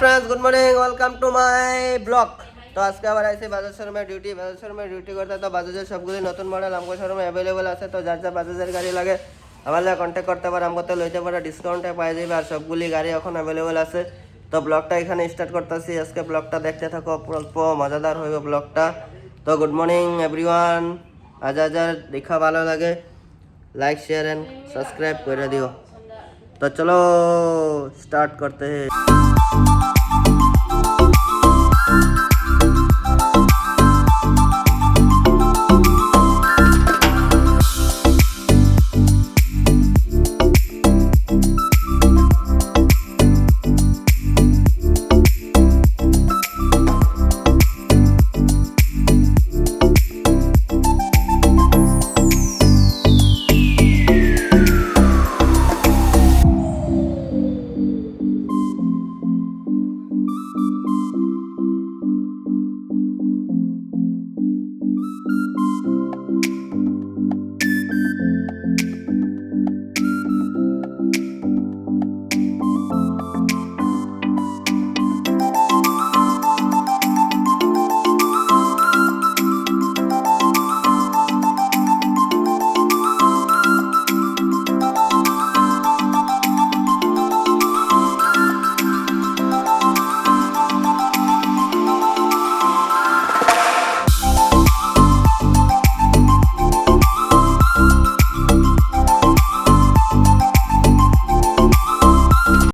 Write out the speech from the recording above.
Friends good morning welcome to my blog. तो आज के आবার আইছে বাজাজ শোরুমে ডিউটি করতে। তো বাজাজের সবগুলি নতুন মডেল আমগো শোরুমে अवेलेबल আছে। তো যার যা বাজাজের গাড়ি লাগে আমার লাগে কন্টাক্ট করতে পারে, আমগো তো লইতে পারে, ডিসকাউন্টে পাই যাবে। আর সবগুলি গাড়ি এখন अवेलेबल আছে। তো ব্লগটা এখানে স্টার্ট করতেছি। আজকে ব্লগটা দেখতে থাকো, অল্প মজাদার হইবে ব্লগটা। তো গুড মর্নিং এভরিওয়ান। আজার দেখা ভালো লাগে লাইক शेयर एंड सब्सक्राइब করে দিও। तो चलो स्टार्ट करते हैं।